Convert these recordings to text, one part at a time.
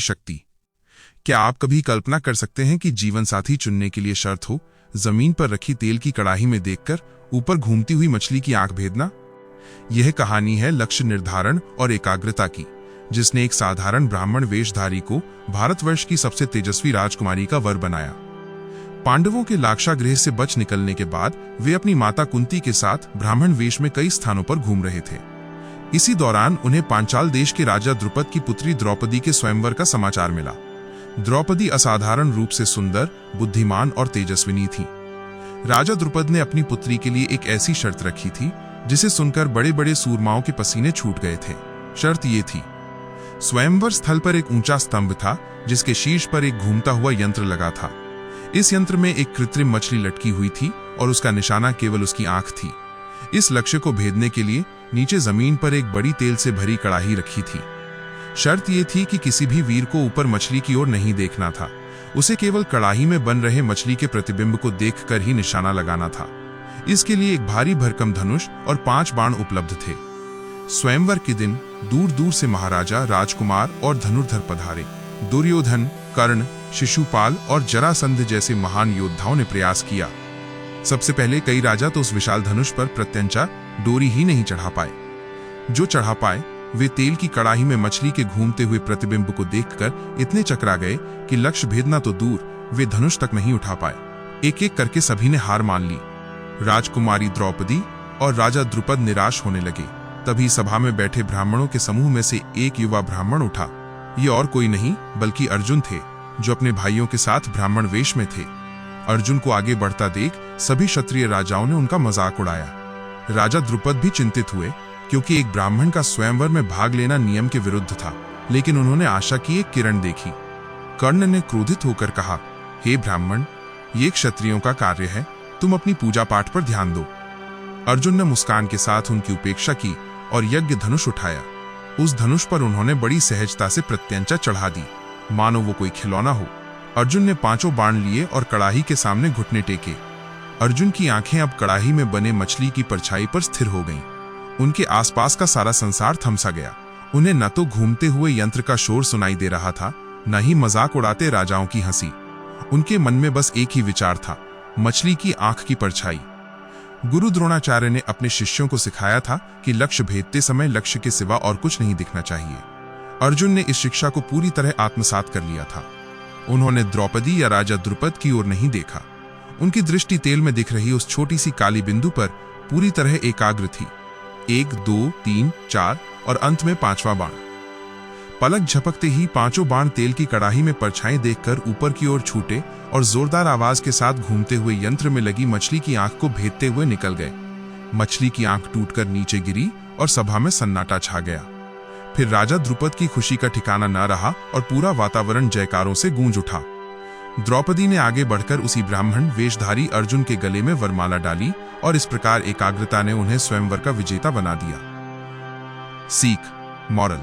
शक्ति। क्या आप कभी कल्पना कर सकते हैं कि जीवन साथी चुनने के लिए शर्त हो जमीन पर रखी तेल की कड़ाही में देखकर ऊपर घूमती हुई मछली की आंख भेदना? यह कहानी है लक्ष्य निर्धारण और एकाग्रता की, जिसने एक साधारण ब्राह्मण वेशधारी को भारतवर्ष की सबसे तेजस्वी राजकुमारी का वर बनाया। पांडवों के लाक्षागृह से बच निकलने के बाद वे अपनी माता कुंती के साथ ब्राह्मण वेश में कई स्थानों पर घूम रहे थे। इसी दौरान उन्हें पांचाल देश के राजा द्रुपद की पुत्री द्रौपदी के स्वयंवर का समाचार मिला। द्रौपदी असाधारण रूप से सुंदर, बुद्धिमान और तेजस्विनी थी। राजा द्रुपद ने अपनी पुत्री के लिए एक ऐसी शर्त रखी थी जिसे सुनकर बड़े बड़े सूरमाओं के पसीने छूट गए थे। शर्त ये थी, स्वयंवर स्थल पर एक ऊंचा स्तंभ था जिसके शीर्ष पर एक घूमता हुआ यंत्र लगा था। इस यंत्र में एक कृत्रिम मछली लटकी हुई थी और उसका निशाना केवल उसकी आंख थी। इस लक्ष्य को भेदने के लिए नीचे जमीन पर एक बड़ी तेल से भरी कड़ाही रखी थी। शर्त यह थी कि किसी भी वीर को ऊपर मछली की ओर नहीं देखना था, उसे केवल कड़ाही में बन रहे मछली के प्रतिबिंब को देखकर ही निशाना लगाना था। इसके लिए एक भारी भरकम धनुष और 5 बाण उपलब्ध थे। स्वयंवर के दिन दूर दूर से महाराजा, राजकुमार और धनुर्धर पधारे। दुर्योधन, कर्ण, शिशुपाल और जरासंध जैसे महान योद्धाओं ने प्रयास किया। सबसे पहले कई राजा तो उस विशाल धनुष पर प्रत्यंचा डोरी ही नहीं चढ़ा पाए। जो चढ़ा पाए वे तेल की कड़ाही में मछली के घूमते हुए प्रतिबिंब को देखकर इतने चकरा गए कि लक्ष्य भेदना तो दूर, वे धनुष तक नहीं उठा पाए। एक एक करके सभी ने हार मान ली। राजकुमारी द्रौपदी और राजा द्रुपद निराश होने लगे। तभी सभा में बैठे ब्राह्मणों के समूह में से एक युवा ब्राह्मण उठा। ये और कोई नहीं बल्कि अर्जुन थे, जो अपने भाइयों के साथ ब्राह्मण वेश में थे। अर्जुन को आगे बढ़ता देख सभी क्षत्रिय राजाओं ने उनका मजाक उड़ाया। राजा द्रुपद भी चिंतित हुए, क्योंकि एक ब्राह्मण का स्वयंवर में भाग लेना नियम के विरुद्ध था, लेकिन उन्होंने आशा की एक किरण देखी। कर्ण ने क्रोधित होकर कहा, हे ब्राह्मण, ये क्षत्रियों का कार्य है, तुम अपनी पूजा पाठ पर ध्यान दो। अर्जुन ने मुस्कान के साथ उनकी उपेक्षा की और यज्ञ धनुष उठाया। उस धनुष पर उन्होंने बड़ी सहजता से प्रत्यंचा चढ़ा दी, मानो वो कोई खिलौना हो। अर्जुन ने 5 बाण लिए और कड़ाही के सामने घुटने टेके। अर्जुन की आंखें अब कड़ाही में बने मछली की परछाई पर स्थिर हो गईं। उनके आसपास का सारा संसार थमसा गया। उन्हें न तो घूमते हुए यंत्र का शोर सुनाई दे रहा था, न ही मजाक उड़ाते राजाओं की हंसी। उनके मन में बस एक ही विचार था, मछली की आंख की परछाई। गुरु द्रोणाचार्य ने अपने शिष्यों को सिखाया था कि लक्ष्य भेदते समय लक्ष्य के सिवा और कुछ नहीं दिखना चाहिए। अर्जुन ने इस शिक्षा को पूरी तरह आत्मसात कर लिया था। उन्होंने द्रौपदी या राजा द्रुपद की ओर नहीं देखा। उनकी दृष्टि तेल में दिख रही उस छोटी सी काली बिंदु पर पूरी तरह एकाग्र थी। 1, 2, 3, 4 और अंत में 5वां बाण। पलक झपकते ही 5 बाण तेल की कड़ाही में परछाई देखकर ऊपर की ओर छूटे और जोरदार आवाज के साथ घूमते हुए यंत्र में लगी मछली की आंख को भेदते हुए निकल गए। मछली की आंख टूटकर नीचे गिरी और सभा में सन्नाटा छा गया। फिर राजा द्रुपद की खुशी का ठिकाना न रहा और पूरा वातावरण जयकारों से गूंज उठा। द्रौपदी ने आगे बढ़कर उसी ब्राह्मण वेशधारी अर्जुन के गले में वरमाला डाली और इस प्रकार एकाग्रता ने उन्हें स्वयंवर का विजेता बना दिया। सीख, मॉरल।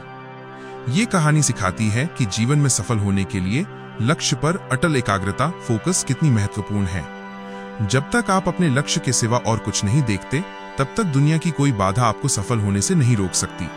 ये कहानी सिखाती है कि जीवन में सफल होने के लिए लक्ष्य पर अटल एकाग्रता, फोकस कितनी महत्वपूर्ण है। जब तक आप अपने लक्ष्य के सिवा और कुछ नहीं देखते, तब तक दुनिया की कोई बाधा आपको सफल होने से नहीं रोक सकती।